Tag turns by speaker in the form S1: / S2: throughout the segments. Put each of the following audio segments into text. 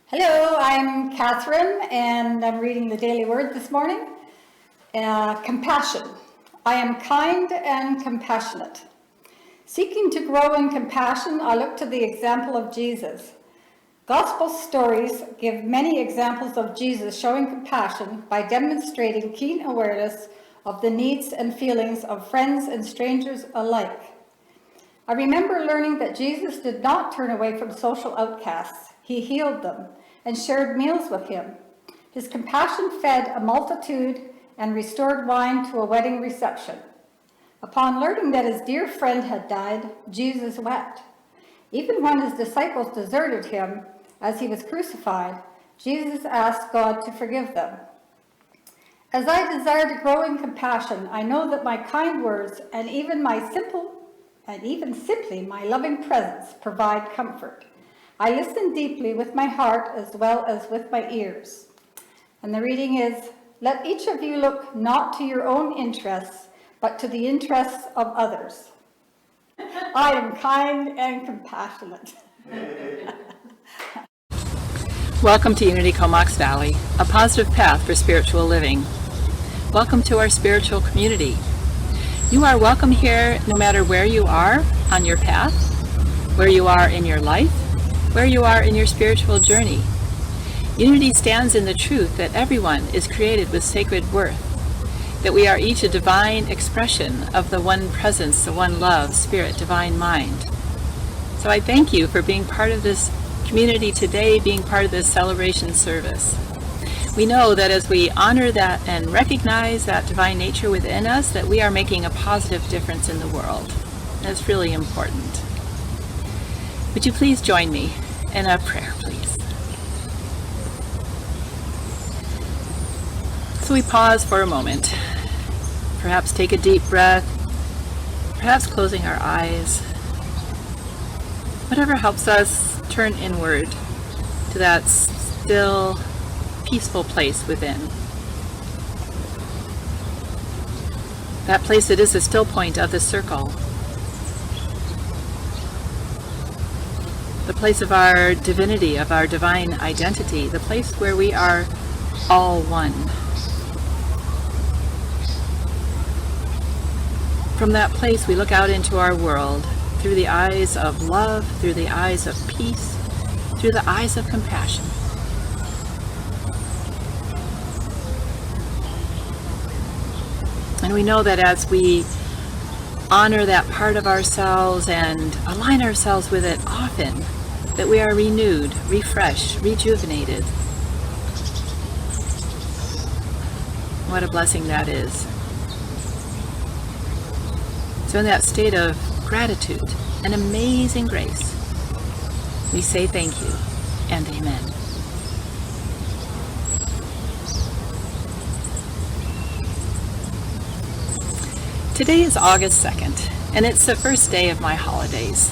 S1: Hello, I'm Catherine, and I'm reading the Daily Word this morning. Compassion. I am kind and compassionate. Seeking to grow in compassion, I look to the example of Jesus. Gospel stories give many examples of Jesus showing compassion by demonstrating keen awareness of the needs and feelings of friends and strangers alike. I remember learning that Jesus did not turn away from social outcasts. He healed them and shared meals with him. His compassion fed a multitude and restored wine to a wedding reception. Upon learning that his dear friend had died, Jesus wept. Even when his disciples deserted him as he was crucified, Jesus asked God to forgive them. As I desire to grow in compassion, I know that my kind words and even simply my loving presence provide comfort. I listen deeply with my heart as well as with my ears. And the reading is, "Let each of you look not to your own interests, but to the interests of others." I am kind and compassionate.
S2: Welcome to Unity Comox Valley, a positive path for spiritual living. Welcome to our spiritual community. You are welcome here no matter where you are on your path, where you are in your life, where you are in your spiritual journey. Unity stands in the truth that everyone is created with sacred worth, that we are each a divine expression of the one presence, the one love, spirit, divine mind. So I thank you for being part of this community today, being part of this celebration service. We know that as we honor that and recognize that divine nature within us, that we are making a positive difference in the world. That's really important. Would you please join me in a prayer, please? So we pause for a moment, perhaps take a deep breath, perhaps closing our eyes. whatever helps us turn inward to that still, peaceful place within. That place that is the still point of the circle. The place of our divinity, of our divine identity, the place where we are all one. From that place, we look out into our world through the eyes of love, through the eyes of peace, through the eyes of compassion. And we know that as we honor that part of ourselves and align ourselves with it often, that we are renewed, refreshed, rejuvenated. What a blessing that is. So in that state of gratitude and amazing grace, we say thank you and amen. Today is August 2nd, and it's the first day of my holidays.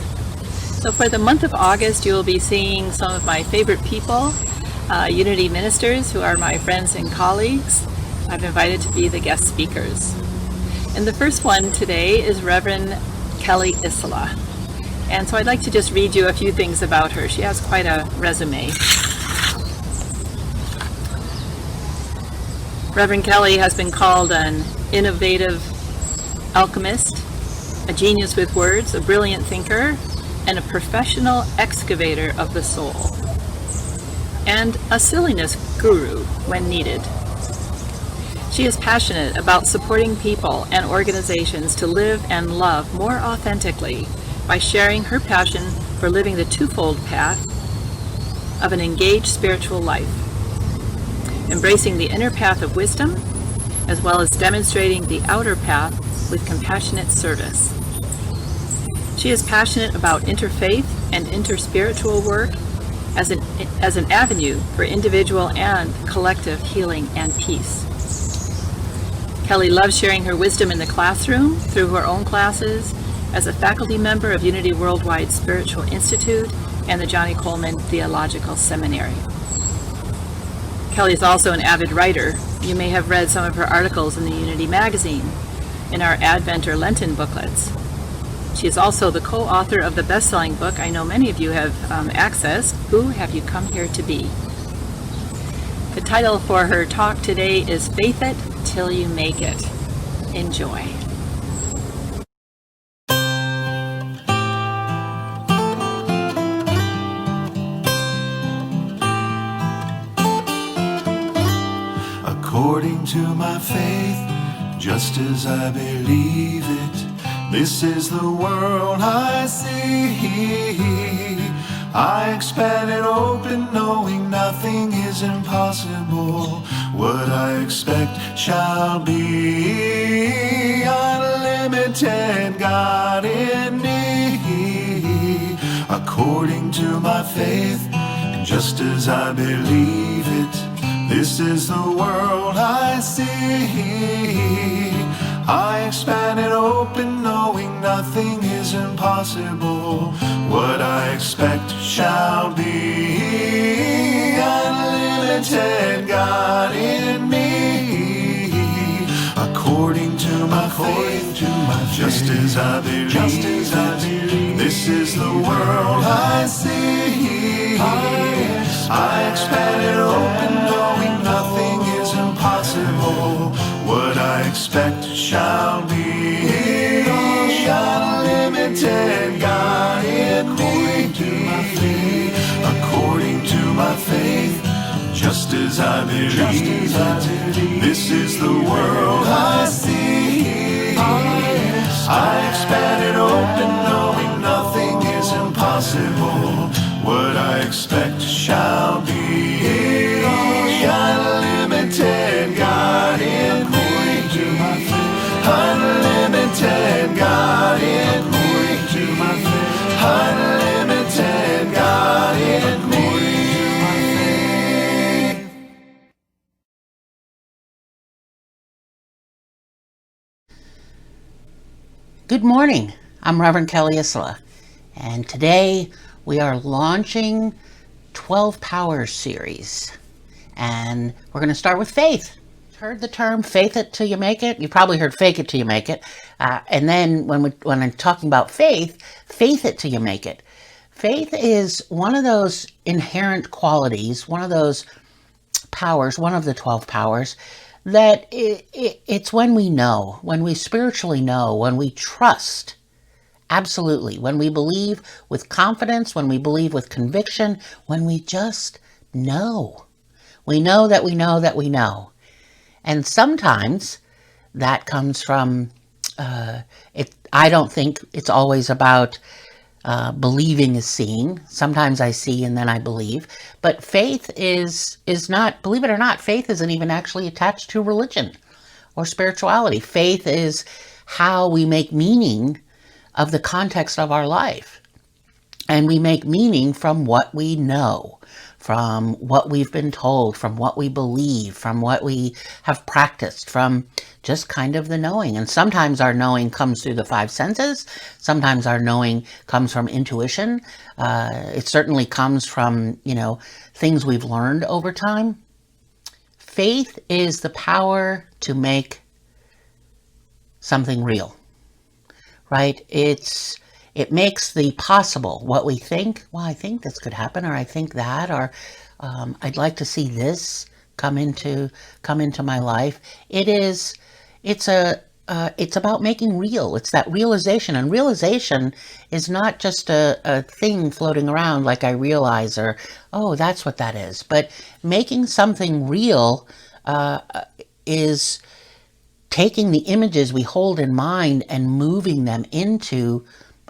S2: So for the month of August, you will be seeing some of my favorite people, Unity ministers who are my friends and colleagues. I've invited to be the guest speakers. And the first one today is Reverend Kelly Isola. And so I'd like to just read you a few things about her. She has quite a resume. Reverend Kelly has been called an innovative alchemist, a genius with words, a brilliant thinker, and a professional excavator of the soul, and a silliness guru when needed. She is passionate about supporting people and organizations to live and love more authentically by sharing her passion for living the twofold path of an engaged spiritual life, embracing the inner path of wisdom, as well as demonstrating the outer path with compassionate service. She is passionate about interfaith and interspiritual work as an avenue for individual and collective healing and peace. Kelly loves sharing her wisdom in the classroom through her own classes as a faculty member of Unity Worldwide Spiritual Institute and the Johnny Coleman Theological Seminary. Kelly is also an avid writer. You may have read some of her articles in the Unity magazine, in our Advent or Lenten booklets. She is also the co-author of the best-selling book I know many of you have accessed, Who Have You Come Here to Be? The title for her talk today is Faith It Till You Make It. Enjoy.
S3: According to my faith, just as I believe it, this is the world I see. I expand and open, knowing nothing is impossible. What I expect shall be. Unlimited God in me. According to my faith, just as I believe it, this is the world I see. I expand and open, knowing nothing is impossible. What I expect shall be. Unlimited God in me. According to my faith, just as I believe, this is the world I see. I expand and open, knowing nothing is impossible. What I expect shall be. Unlimited God in me. According to my faith, just as I believe, this is the world I see. I expand and open, knowing nothing is impossible. What I expect shall be. Unlimited God in me. Unlimited God in me. Unlimited God in me.
S4: Good morning. I'm Reverend Kelly Isola, and today We are launching 12 Powers series, and we're going to start with faith. Heard the term faith it till you make it? You probably heard fake it till you make it. And then when I'm talking about faith it till you make it. Faith is one of those inherent qualities, one of those powers, one of the 12 powers, that it's when we know, when we spiritually know, when we trust. Absolutely. When we believe with confidence, when we believe with conviction, when we just know. We know that we know that we know. And sometimes that comes from, I don't think it's always about believing is seeing. Sometimes I see and then I believe. But faith is not, believe it or not, faith isn't even actually attached to religion or spirituality. Faith is how we make meaning of the context of our life. And we make meaning from what we know, from what we've been told, from what we believe, from what we have practiced, from just kind of the knowing. And sometimes our knowing comes through the five senses. Sometimes our knowing comes from intuition. It certainly comes from, things we've learned over time. Faith is the power to make something real, right? It makes the possible, what we think, well, I think this could happen, or I think that, or I'd like to see this come into my life. It's about making real. It's that realization, and realization is not just a thing floating around like I realize, or, oh, that's what that is. But making something real is taking the images we hold in mind and moving them into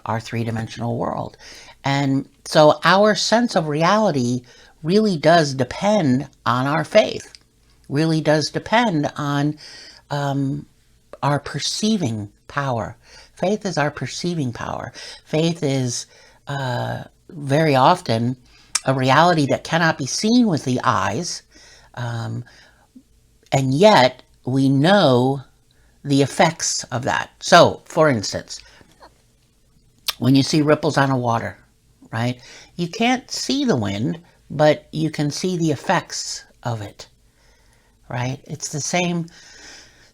S4: our three-dimensional world. And so our sense of reality really does depend on our faith, really does depend on our perceiving power. Faith is our perceiving power. Faith is very often a reality that cannot be seen with the eyes, and yet we know the effects of that. So, for instance, when you see ripples on a water, right? You can't see the wind, but you can see the effects of it, right? It's the same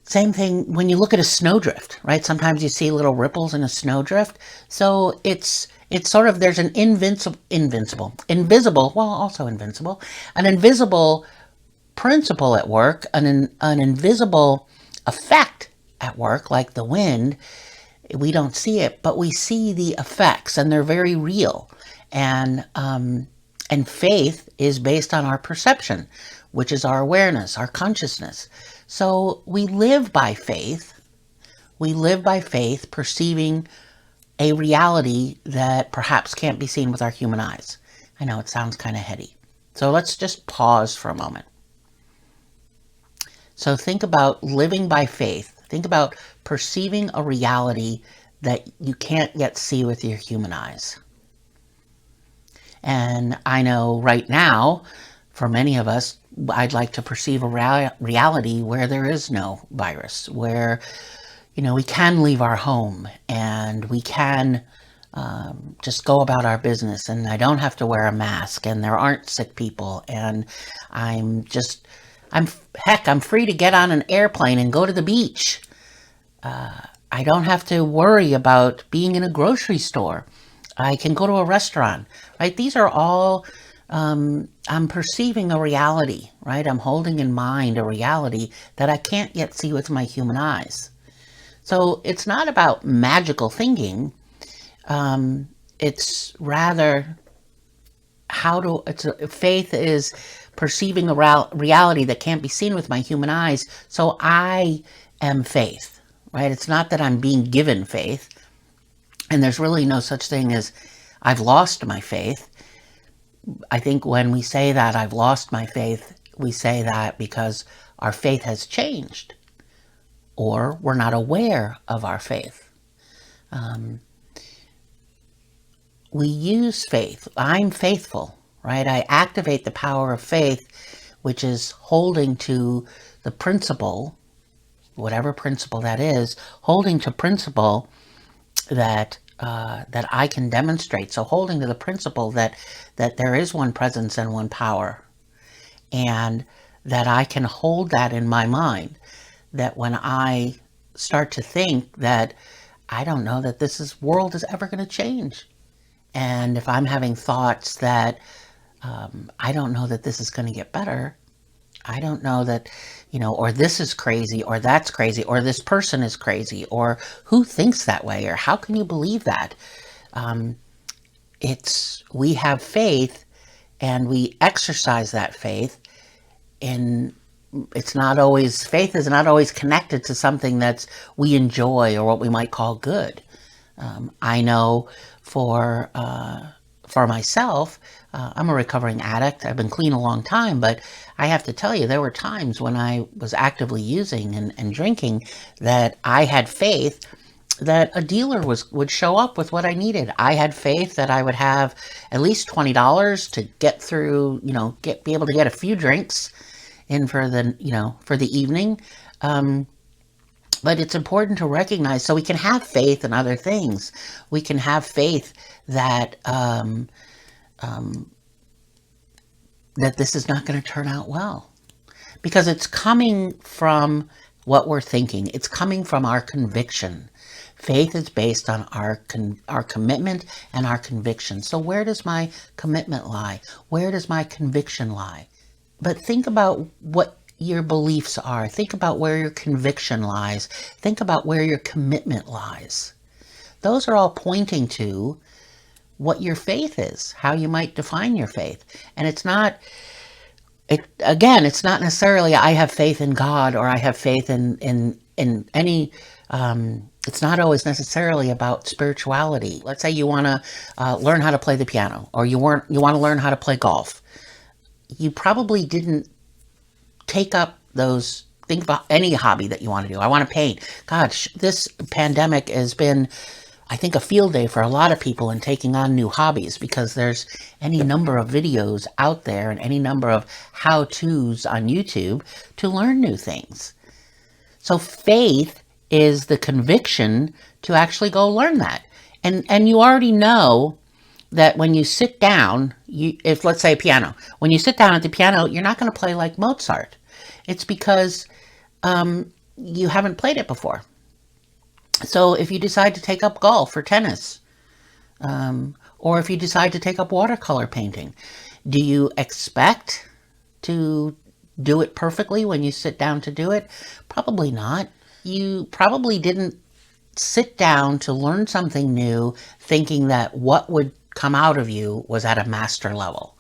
S4: thing when you look at a snowdrift, right? Sometimes you see little ripples in a snowdrift. So it's sort of, there's an invisible, well, also invincible, an invisible principle at work, an invisible effect at work, like the wind. We don't see it, but we see the effects, and they're very real. And faith is based on our perception, which is our awareness, our consciousness. So we live by faith. We live by faith, perceiving a reality that perhaps can't be seen with our human eyes. I know it sounds kind of heady. So let's just pause for a moment. So think about living by faith. Think about perceiving a reality that you can't yet see with your human eyes. And I know right now, for many of us, I'd like to perceive a reality where there is no virus, where, we can leave our home and we can just go about our business, and I don't have to wear a mask, and there aren't sick people, and I'm free to get on an airplane and go to the beach. I don't have to worry about being in a grocery store. I can go to a restaurant, right? These are all, I'm perceiving a reality, right? I'm holding in mind a reality that I can't yet see with my human eyes. So it's not about magical thinking. It's rather faith is perceiving a reality that can't be seen with my human eyes. So I am faith, right? It's not that I'm being given faith. And there's really no such thing as I've lost my faith. I think when we say that I've lost my faith, we say that because our faith has changed, or we're not aware of our faith. We use faith. I'm faithful, right? I activate the power of faith, which is holding to the principle, whatever principle that is, holding to principle that that I can demonstrate. So holding to the principle that there is one presence and one power, and that I can hold that in my mind, that when I start to think that I don't know that world is ever going to change, and if I'm having thoughts that I don't know that this is going to get better, I don't know that, or this is crazy, or that's crazy, or this person is crazy, or who thinks that way, or how can you believe that? We have faith, and we exercise that faith, and faith is not always connected to something that we enjoy or what we might call good. I know for myself, I'm a recovering addict. I've been clean a long time, but I have to tell you, there were times when I was actively using and drinking that I had faith that a dealer would show up with what I needed. I had faith that I would have at least $20 to get through, be able to get a few drinks in for the evening. But it's important to recognize, so we can have faith in other things. We can have faith that that this is not going to turn out well, because it's coming from what we're thinking. It's coming from our conviction. Faith is based on our commitment and our conviction. So where does my commitment lie? Where does my conviction lie? But think about what your beliefs are. Think about where your conviction lies. Think about where your commitment lies. Those are all pointing to what your faith is, how you might define your faith. And it's not necessarily I have faith in God, or I have faith in any, it's not always necessarily about spirituality. Let's say you want to learn how to play the piano, or you want to learn how to play golf. You probably didn't take up think about any hobby that you want to do. I want to paint. Gosh, this pandemic has been, I think, a field day for a lot of people in taking on new hobbies, because there's any number of videos out there and any number of how-tos on YouTube to learn new things. So faith is the conviction to actually go learn that. And you already know that when you sit down, if let's say piano, when you sit down at the piano, you're not going to play like Mozart. It's because you haven't played it before. So if you decide to take up golf or tennis, or if you decide to take up watercolor painting, do you expect to do it perfectly when you sit down to do it? Probably not. You probably didn't sit down to learn something new thinking that what would come out of you was at a master level.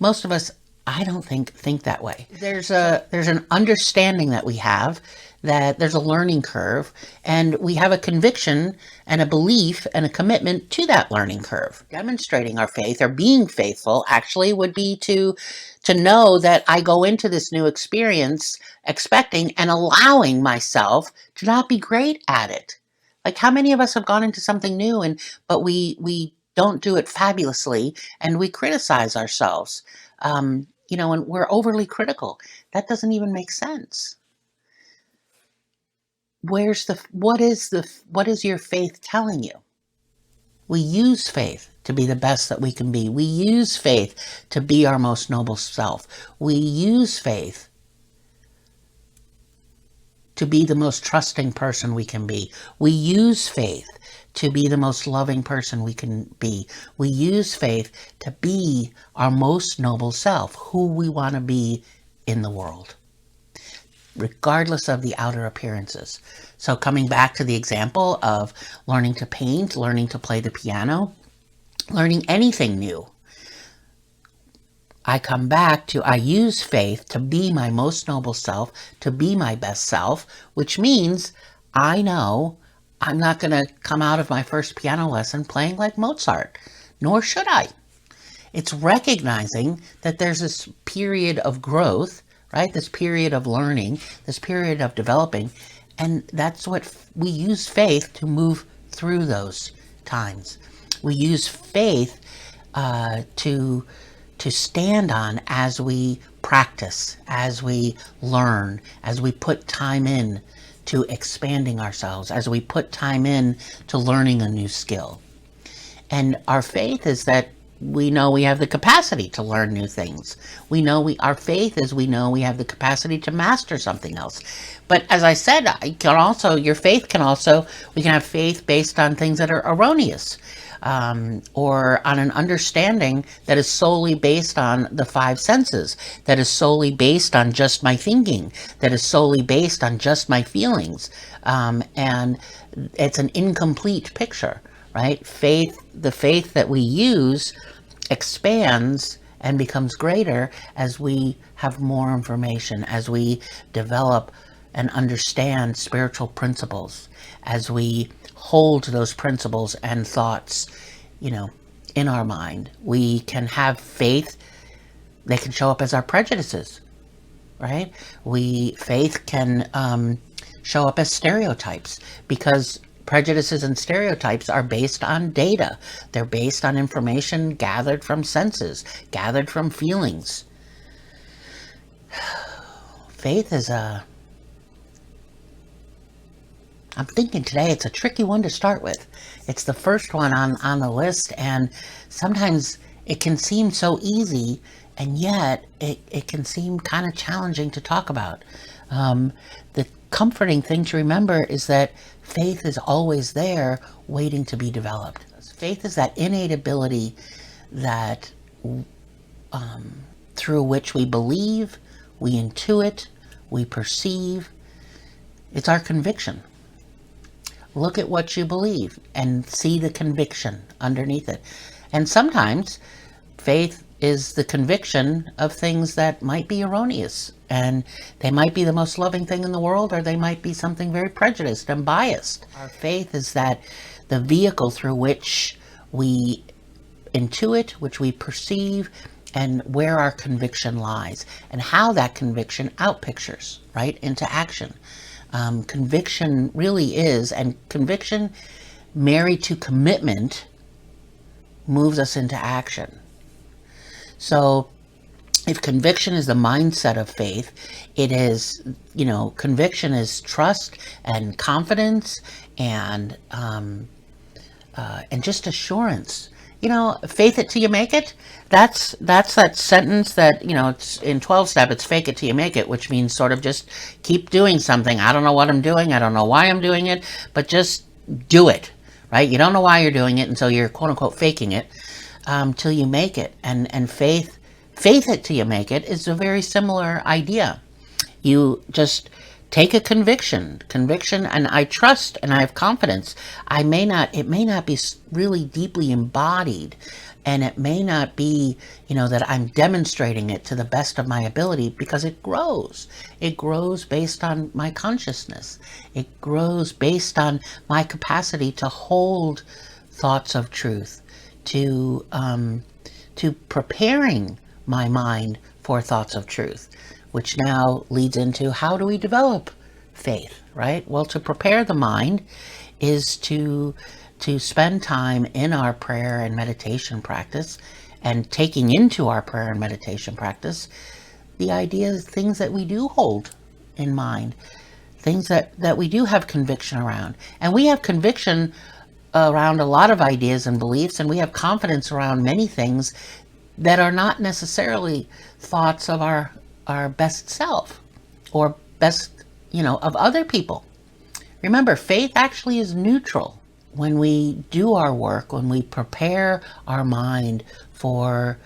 S4: Most of us, I don't think that way. There's an understanding that we have that there's a learning curve, and we have a conviction and a belief and a commitment to that learning curve. Demonstrating our faith, or being faithful, actually would be to know that I go into this new experience expecting and allowing myself to not be great at it. Like, how many of us have gone into something new but we don't do it fabulously, and we criticize ourselves, and we're overly critical. That doesn't even make sense. What is your faith telling you? We use faith to be the best that we can be. We use faith to be our most noble self. We use faith to be the most trusting person we can be. We use faith to be the most loving person we can be. We use faith to be our most noble self, who we want to be in the world, regardless of the outer appearances. So coming back to the example of learning to paint, learning to play the piano, learning anything new, I come back to, I use faith to be my most noble self, to be my best self, which means I know I'm not going to come out of my first piano lesson playing like Mozart, nor should I. It's recognizing that there's this period of growth, right? This period of learning, this period of developing, and that's what we use faith to move through those times. We use faith to stand on as we practice, as we learn, as we put time in to expanding ourselves, as we put time in to learning a new skill. And our faith is that we know we have the capacity to learn new things. Our faith is we know we have the capacity to master something else. But as I said, we can have faith based on things that are erroneous, or on an understanding that is solely based on the five senses, that is solely based on just my thinking, that is solely based on just my feelings. And it's an incomplete picture, right? The faith that we use expands and becomes greater as we have more information, as we develop and understand spiritual principles, as we hold those principles and thoughts, in our mind. We can have faith. They can show up as our prejudices, right? Faith can show up as stereotypes, because prejudices and stereotypes are based on data. They're based on information gathered from senses, gathered from feelings. Faith is I'm thinking today it's a tricky one to start with. It's the first one on the list, and sometimes it can seem so easy, and yet it can seem kind of challenging to talk about. The comforting thing to remember is that faith is always there, waiting to be developed. Faith is that innate ability that through which we believe, we intuit, we perceive. It's our conviction. Look at what you believe and see the conviction underneath it. And sometimes faith is the conviction of things that might be erroneous, and they might be the most loving thing in the world, or they might be something very prejudiced and biased. Our faith is that the vehicle through which we intuit, which we perceive, and where our conviction lies, and how that conviction outpictures, right, into action. Conviction really is, and conviction married to commitment moves us into action. So if conviction is the mindset of faith, it is, conviction is trust and confidence and just assurance. Faith it till you make it. That's that sentence that, it's in 12-step, it's fake it till you make it, which means sort of just keep doing something. I don't know what I'm doing. I don't know why I'm doing it, but just do it, right? You don't know why you're doing it, and so you're quote unquote faking it till you make it. And faith it till you make it is a very similar idea. You just take a conviction, and I trust and I have confidence. It may not be really deeply embodied, and it may not be, that I'm demonstrating it to the best of my ability, because it grows. It grows based on my consciousness. It grows based on my capacity to hold thoughts of truth, to preparing my mind for thoughts of truth, which now leads into, how do we develop faith, right? Well, to prepare the mind is to spend time in our prayer and meditation practice, and taking into our prayer and meditation practice the ideas, things that we do hold in mind, things that we do have conviction around. And we have conviction around a lot of ideas and beliefs, and we have confidence around many things that are not necessarily thoughts of our best self or best, of other people. Remember, faith actually is neutral. When we do our work, when we prepare our mind for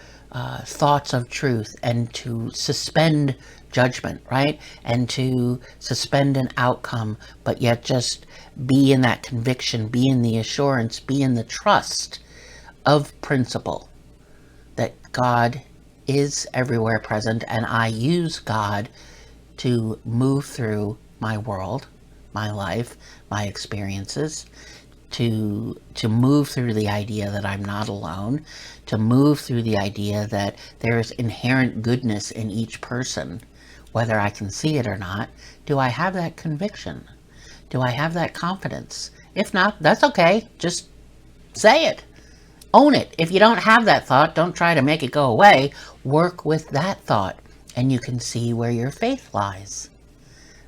S4: thoughts of truth, and to suspend judgment, right? And to suspend an outcome, but yet just be in that conviction, be in the assurance, be in the trust of principle that God is everywhere present, and I use God to move through my world, my life, my experiences, to move through the idea that I'm not alone, to move through the idea that there is inherent goodness in each person, whether I can see it or not. Do I have that conviction? Do I have that confidence? If not, that's okay. Just say it. Own it. If you don't have that thought, don't try to make it go away. Work with that thought, and you can see where your faith lies.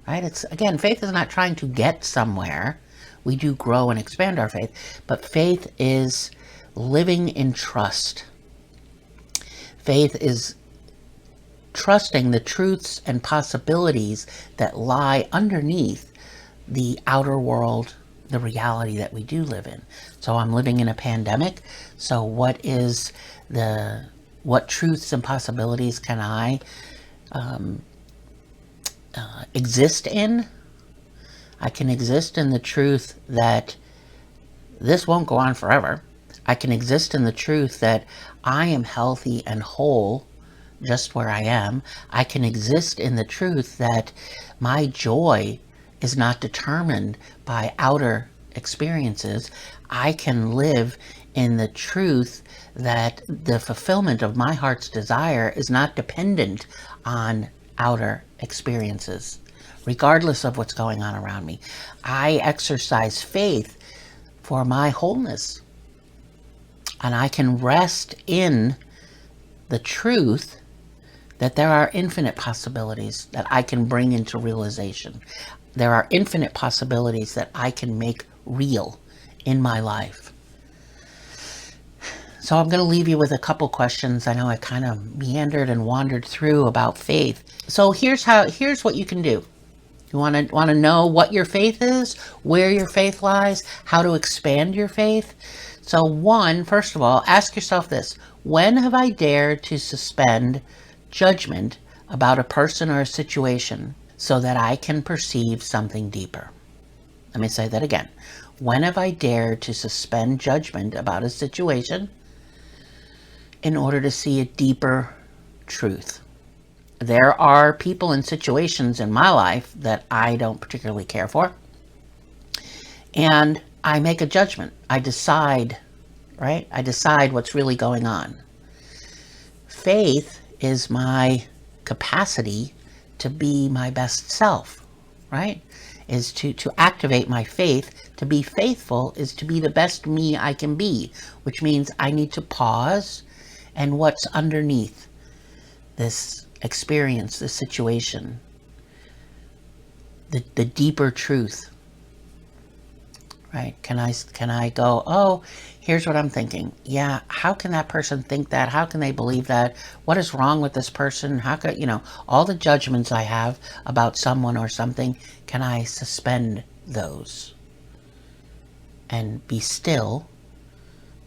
S4: Right? Faith is not trying to get somewhere. We do grow and expand our faith, but faith is living in trust. Faith is trusting the truths and possibilities that lie underneath the outer world, the reality that we do live in. So I'm living in a pandemic. So what truths and possibilities can I exist in? I can exist in the truth that this won't go on forever. I can exist in the truth that I am healthy and whole just where I am. I can exist in the truth that my joy is not determined by outer experiences. I can live in the truth that the fulfillment of my heart's desire is not dependent on outer experiences, regardless of what's going on around me. I exercise faith for my wholeness, and I can rest in the truth that there are infinite possibilities that I can bring into realization. There are infinite possibilities that I can make real in my life. So I'm going to leave you with a couple questions. I know I kind of meandered and wandered through about faith. So here's what you can do. You want to know what your faith is, where your faith lies, how to expand your faith. So first of all, ask yourself this: when have I dared to suspend judgment about a person or a situation so that I can perceive something deeper? Let me say that again. When have I dared to suspend judgment about a situation in order to see a deeper truth? There are people and situations in my life that I don't particularly care for, and I make a judgment. I decide, right? I decide what's really going on. Faith is my capacity to be my best self, right? Is to activate my faith. To be faithful is to be the best me I can be, which means I need to pause and what's underneath this experience, this situation, the deeper truth, right? Can I go, oh, here's what I'm thinking. Yeah, how can that person think that? How can they believe that? What is wrong with this person? How could, all the judgments I have about someone or something, can I suspend those and be still,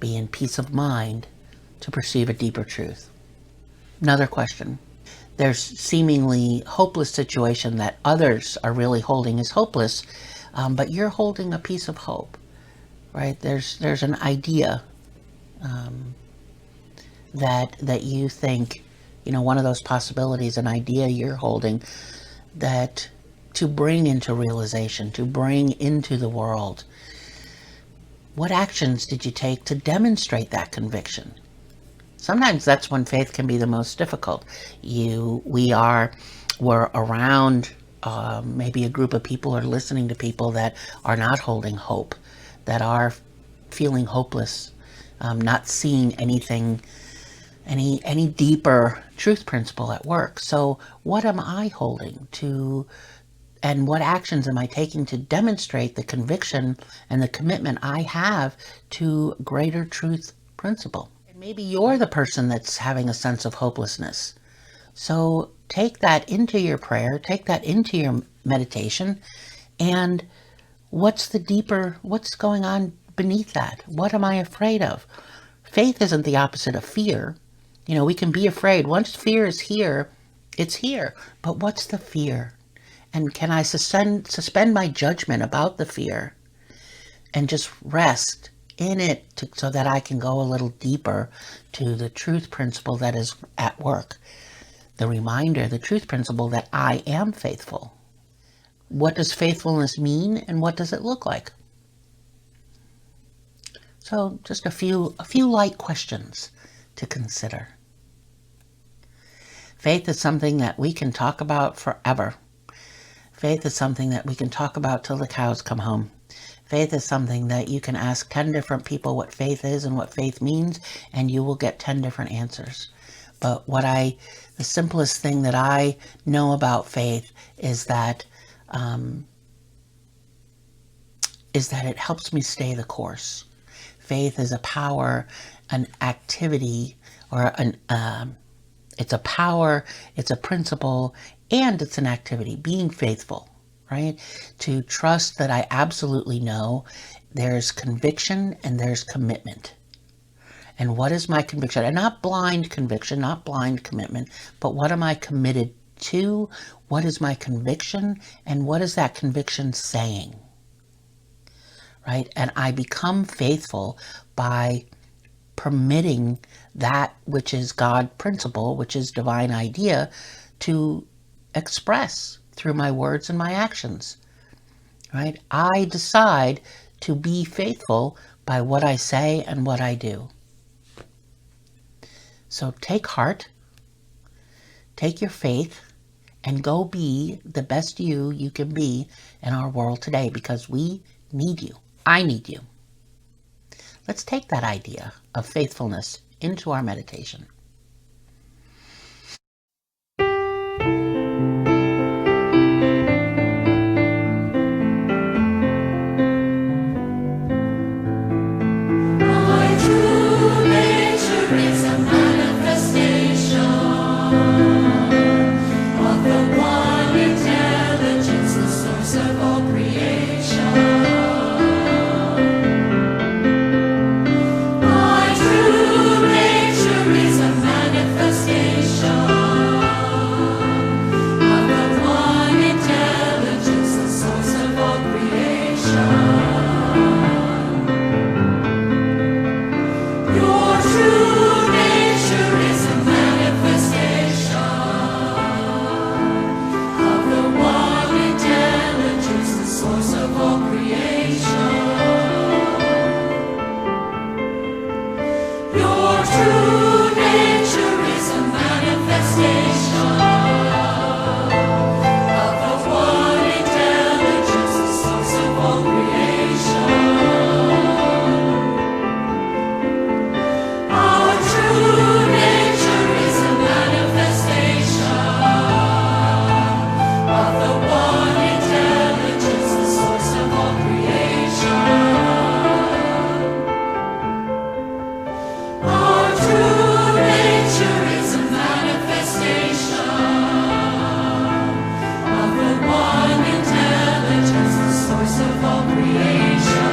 S4: be in peace of mind to perceive a deeper truth? Another question. There's seemingly hopeless situation that others are really holding as hopeless, but you're holding a piece of hope, right? There's an idea that you think, one of those possibilities, an idea you're holding that to bring into realization, to bring into the world. What actions did you take to demonstrate that conviction? Sometimes that's when faith can be the most difficult. We're around maybe a group of people or listening to people that are not holding hope, that are feeling hopeless, not seeing anything, any deeper truth principle at work. So what am I holding to, and what actions am I taking to demonstrate the conviction and the commitment I have to greater truth principle? Maybe you're the person that's having a sense of hopelessness. So take that into your prayer, take that into your meditation, and what's going on beneath that? What am I afraid of? Faith isn't the opposite of fear. We can be afraid. Once fear is here, it's here. But what's the fear? And can I suspend my judgment about the fear and just rest in it so that I can go a little deeper to the truth principle that is at work. The reminder, the truth principle that I am faithful. What does faithfulness mean and what does it look like? So just a few light questions to consider. Faith is something that we can talk about forever. Faith is something that we can talk about till the cows come home. Faith is something that you can ask 10 different people what faith is and what faith means, and you will get 10 different answers. But the simplest thing that I know about faith is that it helps me stay the course. faith is a power, an activity, or it's a power, it's a principle, and it's an activity, being faithful, right? To trust that I absolutely know there's conviction and there's commitment. And what is my conviction? And not blind conviction, not blind commitment, but what am I committed to? What is my conviction? And what is that conviction saying? Right? And I become faithful by permitting that which is God principle, which is divine idea, to express through my words and my actions. Right? I decide to be faithful by what I say and what I do. So take heart, take your faith, and go be the best you can be in our world today, because we need you. I need you. Let's take that idea of faithfulness into our meditation.
S5: My true nature is a manifestation of the one intelligence, the source of all creation. My true nature is a manifestation of the one intelligence, the source of all creation. Your true nature is a manifestation of the one intelligence, the source of all creation. Your true nature is a manifestation of the one intelligence, the source of all creation. Our true nature is a manifestation of the one intelligence, the source of all creation. Our true nature is a manifestation of the one intelligence, the source of all creation.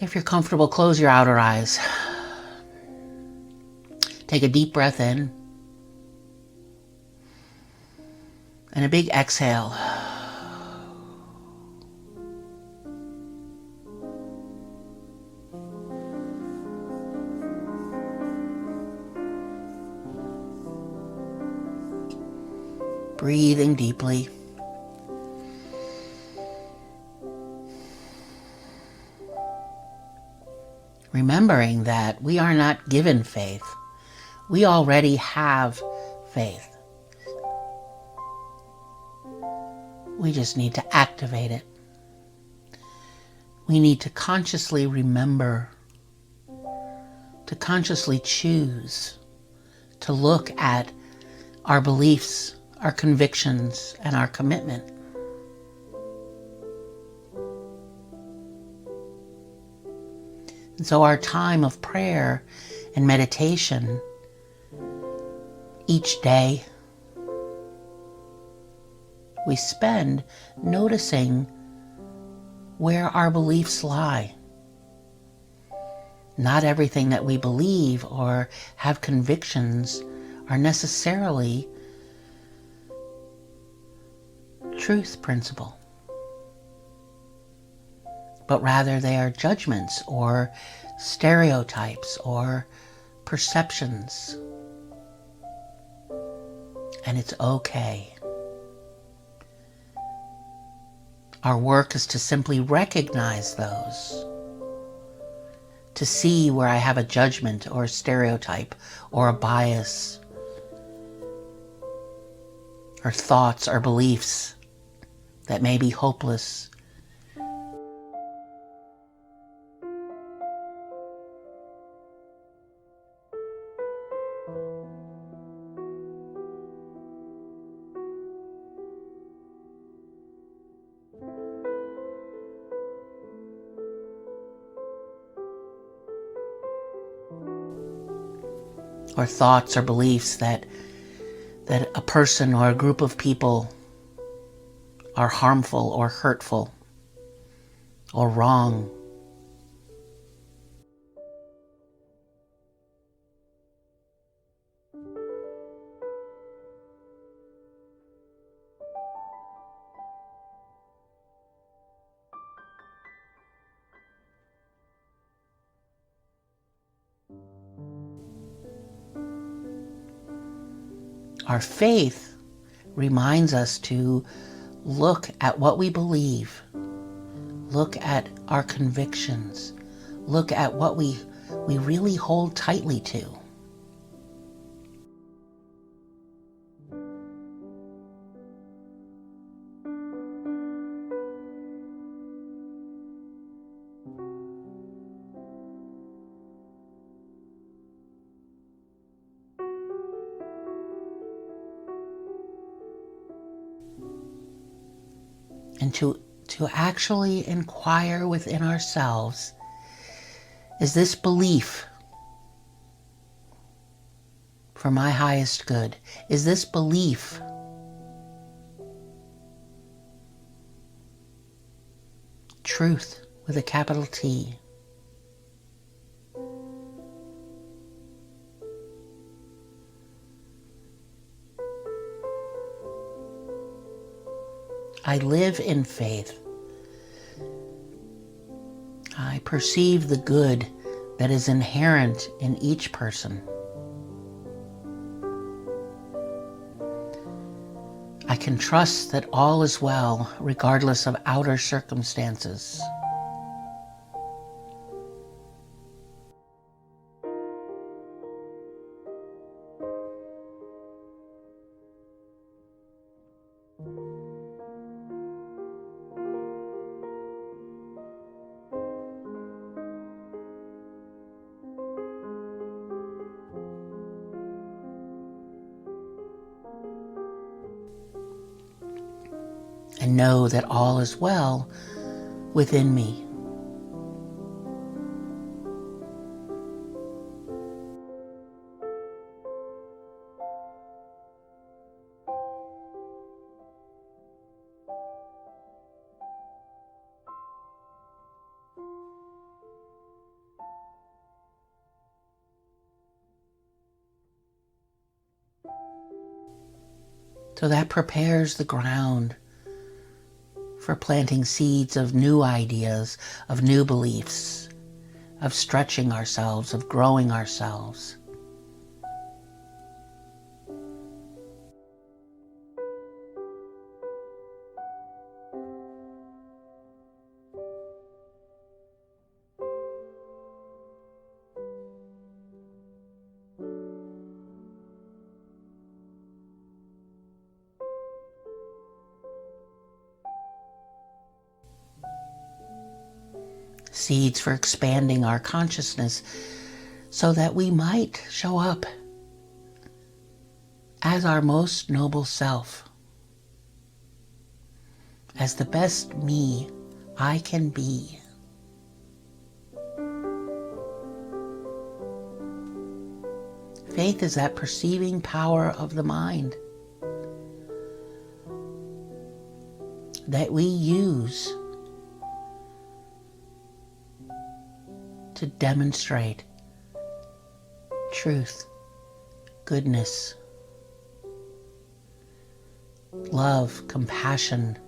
S4: If you're comfortable, close your outer eyes. Take a deep breath in and a big exhale. Breathing deeply. Remembering that we are not given faith. We already have faith. We just need to activate it. We need to consciously remember, to consciously choose to look at our beliefs, our convictions, and our commitment. And so our time of prayer and meditation each day, we spend noticing where our beliefs lie. Not everything that we believe or have convictions are necessarily truth principle, but rather they are judgments or stereotypes or perceptions. and it's okay. Our work is to simply recognize those, to see where I have a judgment or a stereotype or a bias or thoughts or beliefs that may be hopeless. Or thoughts or beliefs that a person or a group of people are harmful or hurtful or wrong. Our faith reminds us to look at what we believe, look at our convictions, look at what we really hold tightly to. And to actually inquire within ourselves, is this belief for my highest good? Is this belief truth with a capital T? I live in faith. I perceive the good that is inherent in each person. I can trust that all is well, regardless of outer circumstances. And know that all is well within me. So that prepares the ground for planting seeds of new ideas, of new beliefs, of stretching ourselves, of growing ourselves. Seeds for expanding our consciousness so that we might show up as our most noble self, as the best me I can be. Faith is that perceiving power of the mind that we use to demonstrate truth, goodness, love, compassion.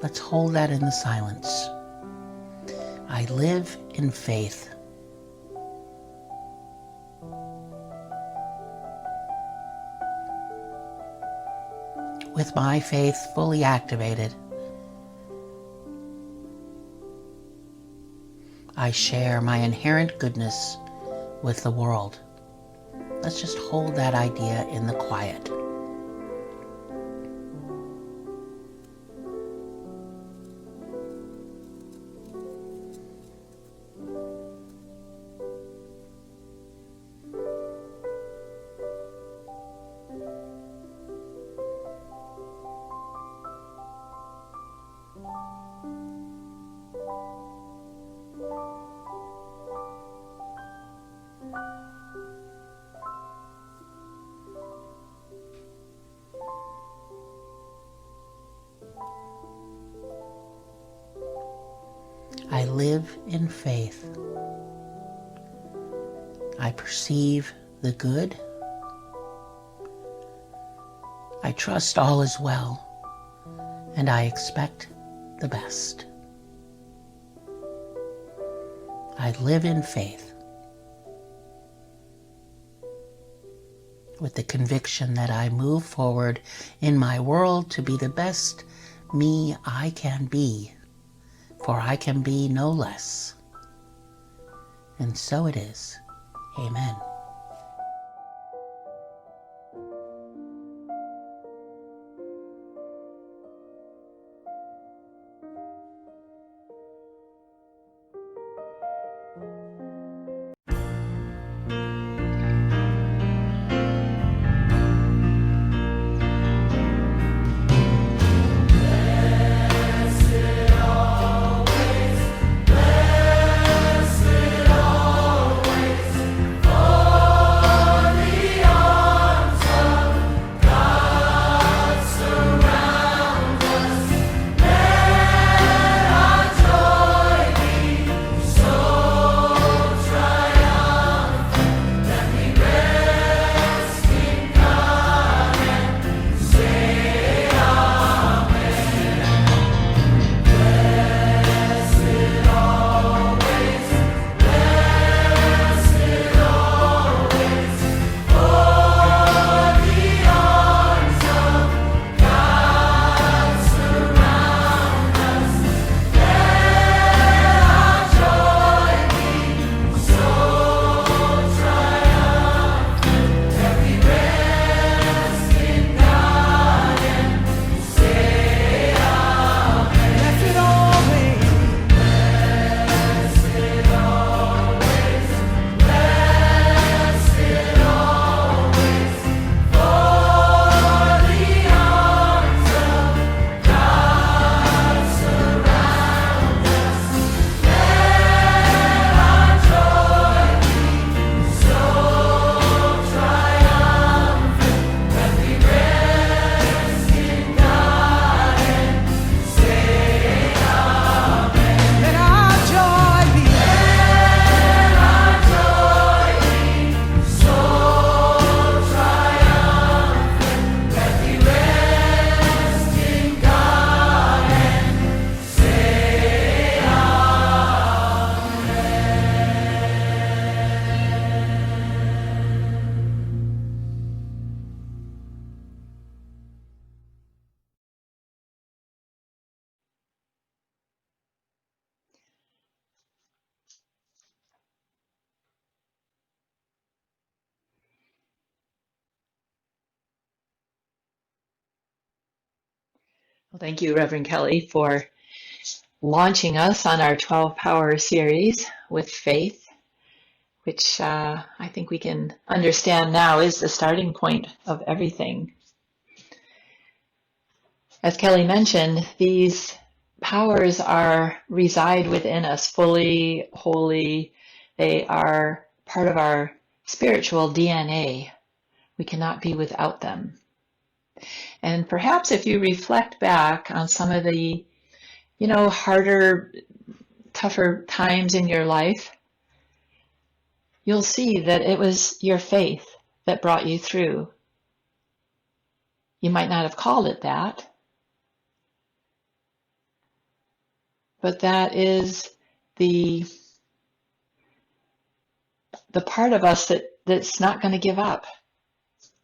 S4: Let's hold that in the silence. I live in faith. With my faith fully activated, I share my inherent goodness with the world. Let's just hold that idea in the quiet. I live in faith. I perceive the good. I trust all is well, and I expect the best. I live in faith with the conviction that I move forward in my world to be the best me I can be, for I can be no less. And so it is. Amen.
S2: Well, thank you, Reverend Kelly, for launching us on our 12 Power series with faith, which I think we can understand now is the starting point of everything. As Kelly mentioned, these powers reside within us fully, wholly. They are part of our spiritual DNA. We cannot be without them. And perhaps if you reflect back on some of the, harder, tougher times in your life, you'll see that it was your faith that brought you through. You might not have called it that, but that is the part of us that's not going to give up,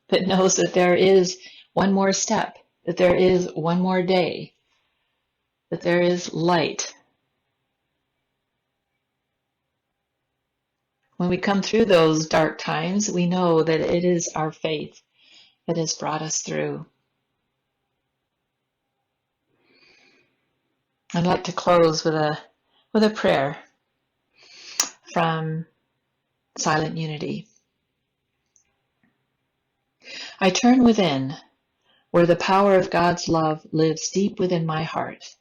S2: that knows that there is one more step, that there is one more day, that there is light. When we come through those dark times, we know that it is our faith that has brought us through. I'd like to close with a prayer from Silent Unity. I turn within, where the power of God's love lives deep within my heart.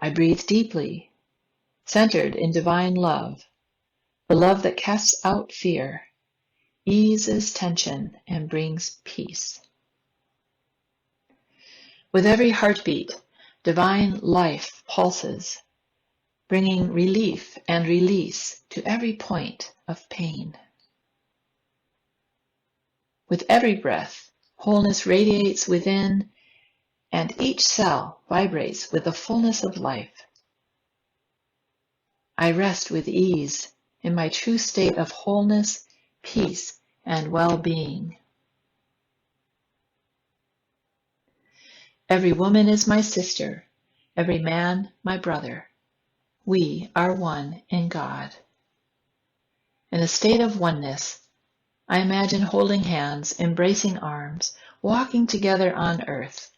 S2: I breathe deeply, centered in divine love, the love that casts out fear, eases tension, and brings peace. With every heartbeat, divine life pulses, bringing relief and release to every point of pain. With every breath, wholeness radiates within, and each cell vibrates with the fullness of life. I rest with ease in my true state of wholeness, peace, and well-being. Every woman is my sister, every man my brother. We are one in God. In a state of oneness, I imagine holding hands, embracing arms, walking together on earth.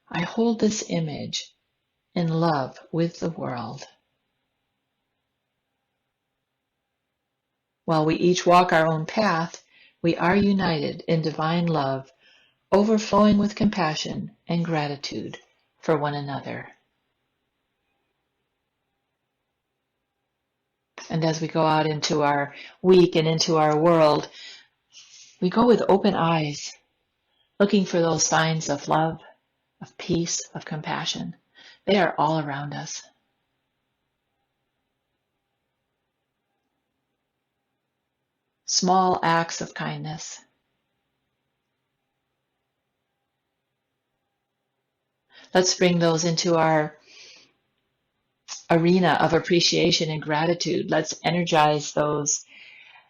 S2: I hold this image in love with the world. While we each walk our own path, we are united in divine love, overflowing with compassion and gratitude for one another. And as we go out into our week and into our world, we go with open eyes, looking for those signs of love, of peace, of compassion. They are all around us. Small acts of kindness. Let's bring those into our arena of appreciation and gratitude. Let's energize those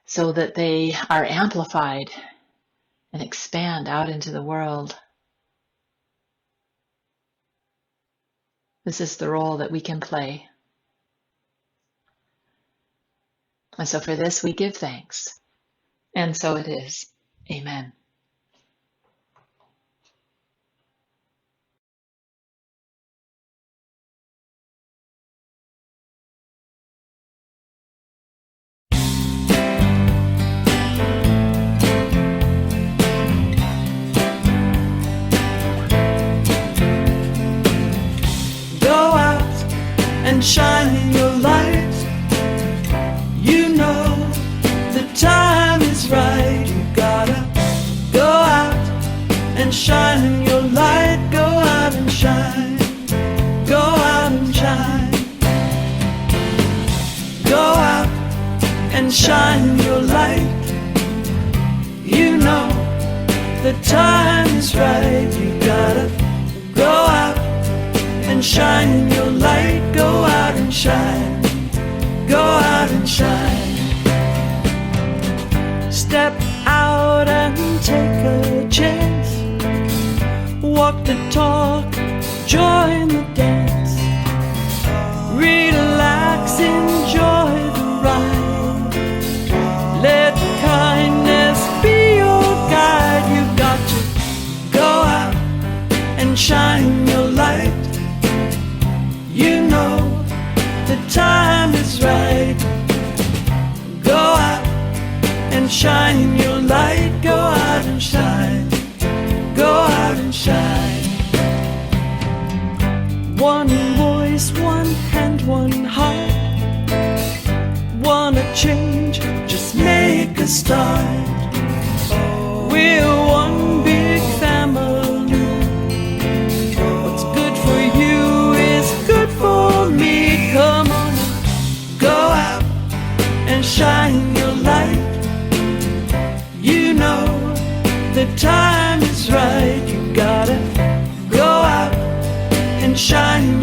S2: so that they are amplified and expand out into the world. This is the role that we can play. And so for this we give thanks. And so it is. Amen.
S6: And shine your light. You know the time is right. You gotta go out and shine your light. Go out and shine. Go out and shine. Go out and shine your light. You know the time is right. You gotta go out and shine your light. Go out and shine. Go out and shine. Step out and take a chance. Walk the talk, join the dance. Relax, enjoy the ride. Let kindness be your guide. You got to go out and shine your light. You know the time is right. Go out and shine your light. Go out and shine. Go out and shine. One voice, one hand, one heart. Wanna change? Just make a start. We're one big family. What's good for you is good for me. Come on, go out and shine your light. You know the time is right. You gotta go out and shine